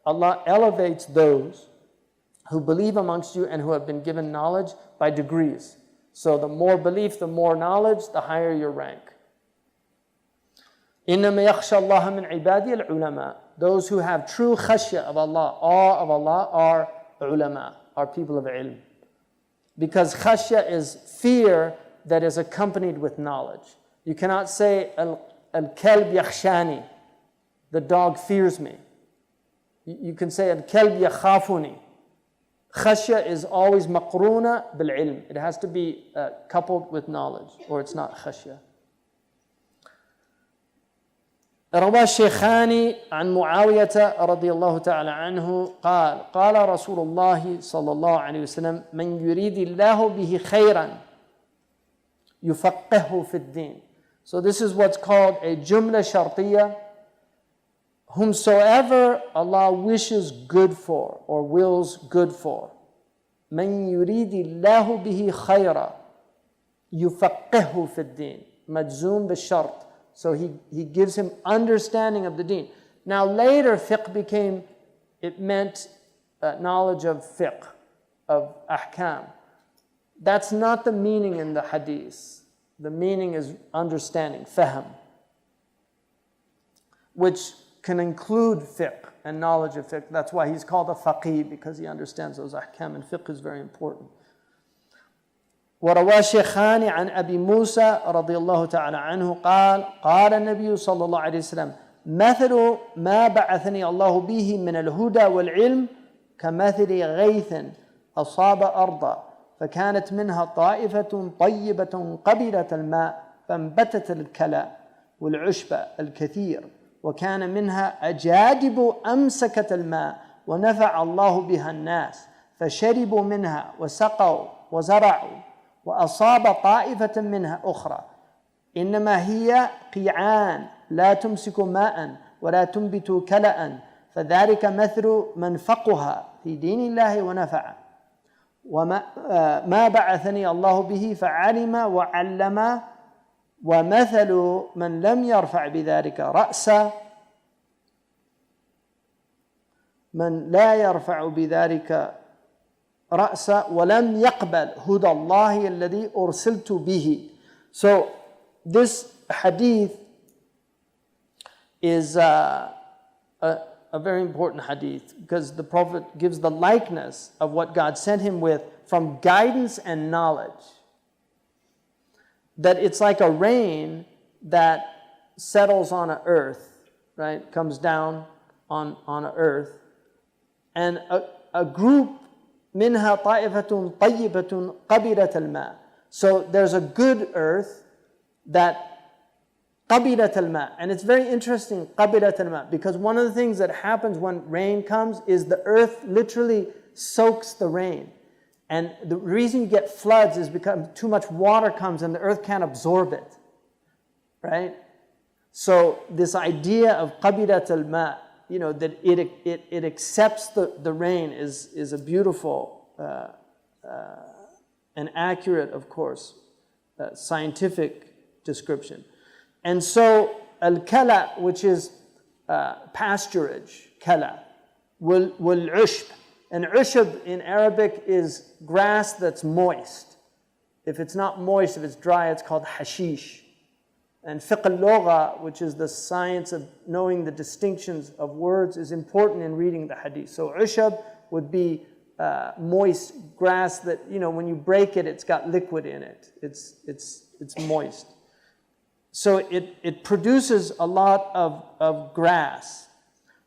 Allah elevates those who believe amongst you and who have been given knowledge by degrees. So the more belief, the more knowledge, the higher your rank. إِنَّمَا يَخْشَى اللَّهَ مِنْ عِبَادِهِ الْعُلَمَاء. Those who have true khashya of Allah, awe of Allah, are ulama, are people of ilm. Because khashya is fear that is accompanied with knowledge. You cannot say, al-kalb yakhshani, the dog fears me. You can say, al-kalb yakhafuni. Khashya is always maqroona bil-ilm. It has to be coupled with knowledge, or it's not khashya. روى الشيخان عن معاوية رضي الله تعالى عنه قال رسول الله صلى الله عليه وسلم من يريد الله به خيرا يفقهه في الدين. So this is what's called a jumla shartiyya. Whomsoever Allah wishes good for or wills good for. من يريد الله به خيرا يفقهه في الدين. مجزوم بالشرط. So he gives him understanding of the deen. Now later fiqh it meant knowledge of fiqh, of ahkam. That's not the meaning in the hadith. The meaning is understanding, fahm, which can include fiqh and knowledge of fiqh. That's why he's called a faqih, because he understands those ahkam, and fiqh is very important. وروى الشيخان عن أبي موسى رضي الله تعالى عنه قال النبي صلى الله عليه وسلم مثل ما بعثني الله به من الهدى والعلم كمثل غيث أصاب أرضا فكانت منها طائفة طيبة قبلت الماء فانبتت الكلى والعشب الكثير وكان منها أجادب أمسكت الماء ونفع الله بها الناس فشربوا منها وسقوا وزرعوا وأصاب طائفة منها أخرى إنما هي قيعان لا تمسك ماء ولا تنبت كلأ فذلك مثل من فقها في دين الله ونفع وما بعثني الله به فعلم وعلم ومثل من لم يرفع بذلك رأسا من لا يرفع بذلك رأسا ولم يقبل هدى الله الذي أرسلت به. So this hadith is a very important hadith, because the Prophet gives the likeness of what God sent him with from guidance and knowledge. That it's like a rain that settles on an earth, right? Comes down on an earth. And a group منها طائفة طيبة قبلت الماء. So there's a good earth that قبلت الماء. And it's very interesting, قبلت الماء, because one of the things that happens when rain comes is the earth literally soaks the rain. And the reason you get floods is because too much water comes and the earth can't absorb it. Right? So this idea of قبلت الماء, that it accepts the rain is a beautiful and accurate, of course, scientific description. And so al-kala, which is pasturage, kala, wal-ushb. And ushb in Arabic is grass that's moist. If it's not moist, if it's dry, it's called hashish. And fiqh al-lugha, which is the science of knowing the distinctions of words, is important in reading the hadith. So ushab would be moist grass that, when you break it, it's got liquid in it. It's moist. So it produces a lot of grass.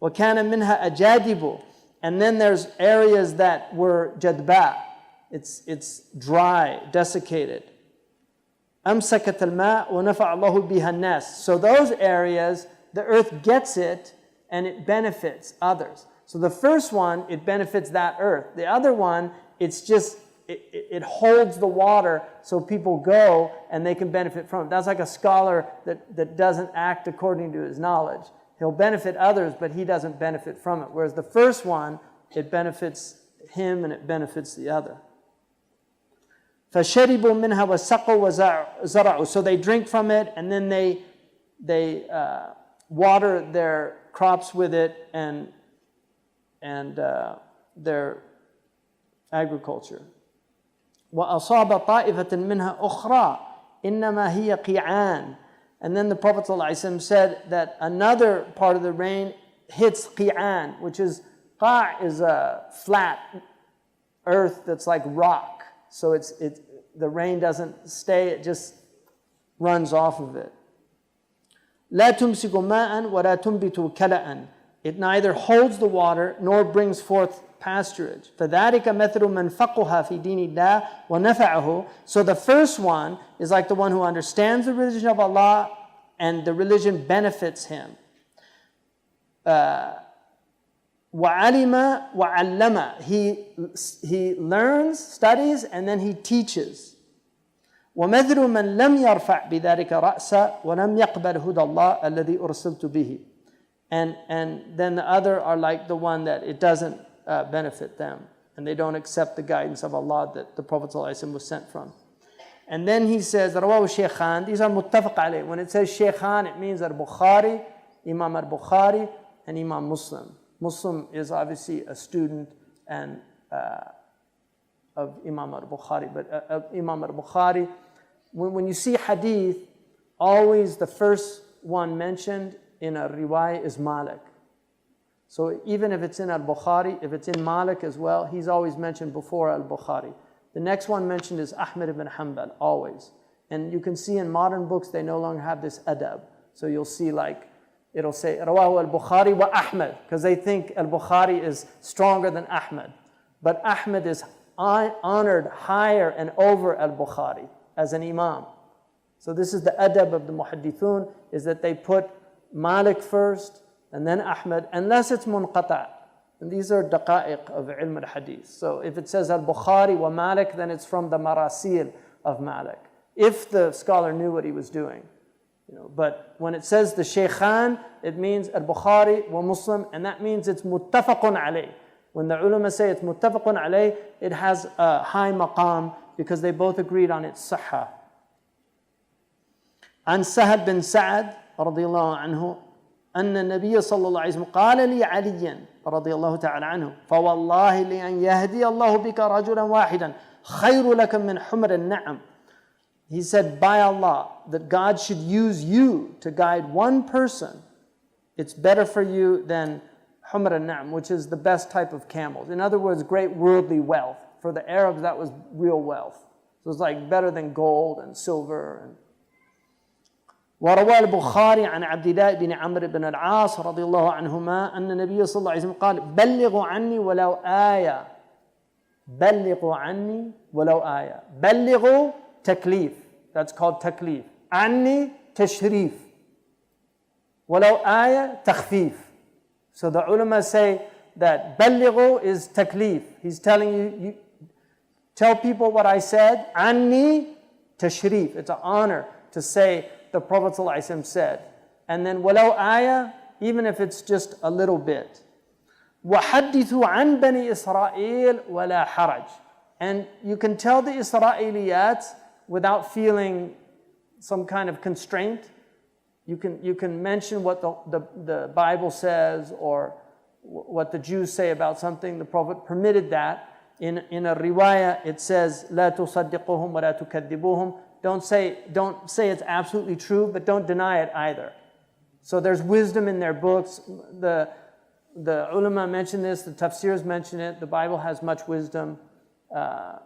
وَكَانَ مِنْهَا أَجَادِبُ. And then there's areas that were jadba. It's dry, desiccated. أَمْسَكَتَ الْمَاء وَنَفَعَ اللَّهُ بِهَا النَّاسِ. So those areas, the earth gets it and it benefits others. So the first one, it benefits that earth. The other one, it's just, it holds the water so people go and they can benefit from it. That's like a scholar that doesn't act according to his knowledge. He'll benefit others, but he doesn't benefit from it. Whereas the first one, it benefits him and it benefits the other. فَشَرِبُوا مِنْهَا وَسَقُوا وَزَرَعُوا. So they drink from it and then they water their crops with it and and their agriculture. وَأَصَابَ طَائِفَةً مِنْهَا أُخْرَى إِنَّمَا هِيَ قِيعَانٌ. And then the Prophet ﷺ said that another part of the rain hits qi'an, which is, qa' is a flat earth that's like rock. So the rain doesn't stay, it just runs off of it. لا تمسك ماء ولا تنبت كلأ. It neither holds the water nor brings forth pasturage. فذلك مثل من فقه في دين الله ونفعه. So the first one is like the one who understands the religion of Allah and the religion benefits him. وعلم وعلم. He learns, studies, and then he teaches. ومثل من لم يرفع بذلك رأسا ولم يقبل هدى الله الذي أرسلت به. And then the other are like the one that it doesn't benefit them, and they don't accept the guidance of Allah that the Prophet ﷺ was sent from. And then he says, رواه الشيخان. These are muttafaq alayh. When it says Shaykhan, it means al-Bukhari, Imam al-Bukhari, and Imam Muslim. Muslim is obviously a student and of Imam al-Bukhari. But Imam al-Bukhari, when you see hadith, always the first one mentioned in a riwayah is Malik. So even if it's in al-Bukhari, if it's in Malik as well, he's always mentioned before al-Bukhari. The next one mentioned is Ahmad ibn Hanbal, always. And you can see in modern books, they no longer have this adab. So you'll see like, it'll say, Rawahu al-Bukhari wa Ahmad, because they think al-Bukhari is stronger than Ahmad. But Ahmad is honored higher and over al-Bukhari as an imam. So this is the adab of the muhaddithun, is that they put Malik first, and then Ahmad, unless it's munqata'. And these are daqa'iq of ilm al-hadith. So if it says al-Bukhari wa Malik, then it's from the marasil of Malik, if the scholar knew what he was doing. But when it says the Shaykhan, it means al-Bukhari wa Muslim, and that means it's muttafaqun alayh. When the ulama say it's muttafaqun alayh, it has a high maqam because they both agreed on its sahha. عن سهل بن سعد رضي الله عنه أن النبي صلى الله عليه وسلم قال لي علي رضي الله تعالى عنه فوالله لأن يهدي الله بك رجلا واحدا خير لك من حمر النعم. He said, by Allah, that God should use you to guide one person, it's better for you than humr al-na'am, which is the best type of camels. In other words, great worldly wealth. For the Arabs, that was real wealth. So it's like better than gold and silver. وروى البخاري عن عبد الله بن عمرو بن العاص رضي الله عنهما أن النبي صلى الله عليه وسلم قال بلغوا عني ولو آية. بلغوا عني ولو آية. بلغوا تكليف. That's called taklif. عني تشريف. ولو آية تخفيف. So the ulama say that بلغوا is taklif. He's telling you, tell people what I said. عني تشريف. It's an honor to say the Prophet ﷺ said. And then walau ayah, even if it's just a little bit. وَحَدِّثُوا عَنْ بَنِي إِسْرَائِيلَ وَلَا حَرَجٍ. And you can tell the Israeliyat without feeling some kind of constraint. You can mention what the Bible says or what the Jews say about something. The Prophet permitted that. In a riwayah, it says, لَا تُصَدِّقُهُمْ وَلَا تُكَذِّبُوهُمْ. Don't say it's absolutely true, but don't deny it either. So there's wisdom in their books. The ulama mention this, the tafsirs mention it. The Bible has much wisdom, but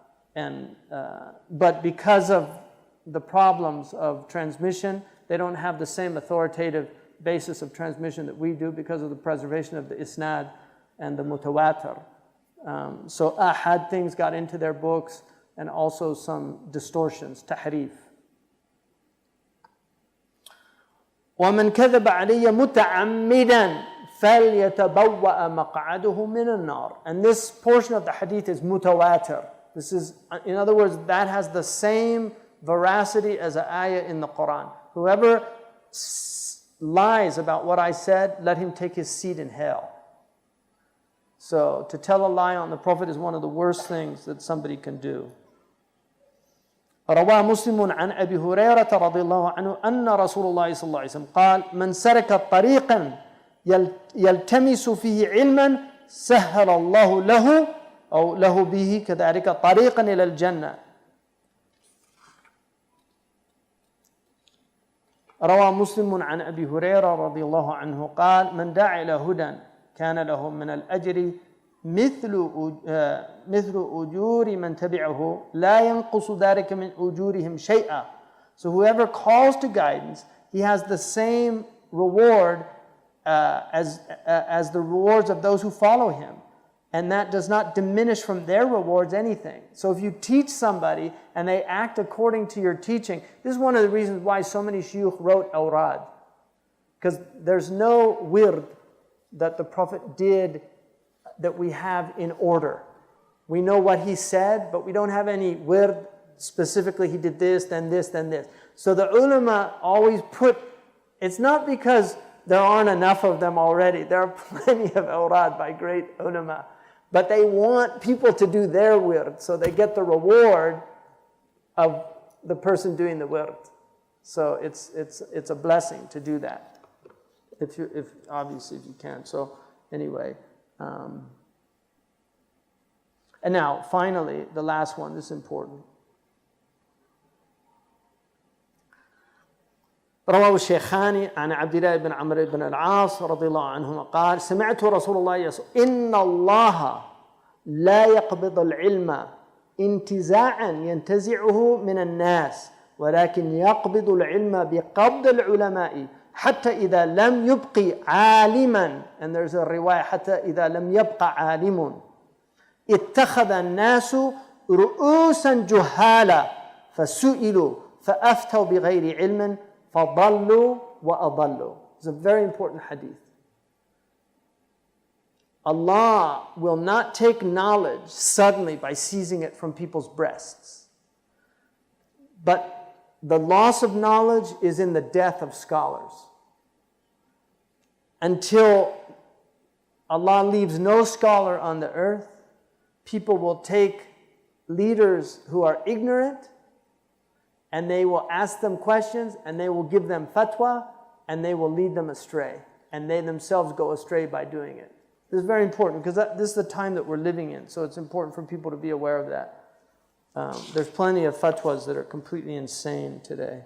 because of the problems of transmission, they don't have the same authoritative basis of transmission that we do because of the preservation of the isnad and the mutawatir. So ahad things got into their books, and also some distortions, tahrif. وَمَنْ كَذَبَ عَلَيَّ مُتَعَمِّدًا فَلْيَتَبَوَّأَ مَقْعَدُهُ مِنَ النَّارِ. And this portion of the hadith is mutawatir. This is, in other words, that has the same veracity as an ayah in the Quran. Whoever lies about what I said, let him take his seat in hell. So to tell a lie on the Prophet is one of the worst things that somebody can do. روى مسلم عن أبي هريرة رضي الله عنه أن رسول الله صلى الله عليه وسلم قال من سلك طريقا يلتمس فيه علما سهل الله له أو له به كذلك طريقا إلى الجنة. روى مسلم عن أبي هريرة رضي الله عنه قال: من دعا إلى هدى كان له من الأجر مثل أجور من تبعه لا ينقص ذلك من أجورهم شيئا. So whoever calls to guidance, he has the same reward as the rewards of those who follow him. And that does not diminish from their rewards anything. So if you teach somebody and they act according to your teaching, this is one of the reasons why so many shuyukh wrote awrad. Because there's no wird that the Prophet did that we have in order. We know what he said, but we don't have any wird specifically he did this, then this, then this. So the ulama always put, it's not because there aren't enough of them already. There are plenty of awrad by great ulama. But they want people to do their wird, so they get the reward of the person doing the wird. So it's a blessing to do that, if obviously if you can. So anyway, and now finally the last one. This is important. رواه الشيخان عن عبد الله بن عمرو بن العاص رضي الله عنهما قال: سمعت رسول الله يقول: إن الله لا يقبض العلم انتزاعا ينتزعه من الناس ولكن يقبض العلم بقبض العلماء حتى إذا لم يبق عالما, and there's a riwayah حتى إذا لم يبق عالم اتخذ الناس رؤوسا جهالا فسئلوا فأفتوا بغير علم فَضَلُّوا وَأَضَلُّوا. It's a very important hadith. Allah will not take knowledge suddenly by seizing it from people's breasts. But the loss of knowledge is in the death of scholars. Until Allah leaves no scholar on the earth, people will take leaders who are ignorant and they will ask them questions, and they will give them fatwa, and they will lead them astray. And they themselves go astray by doing it. This is very important, because this is the time that we're living in. So it's important for people to be aware of that. There's plenty of fatwas that are completely insane today.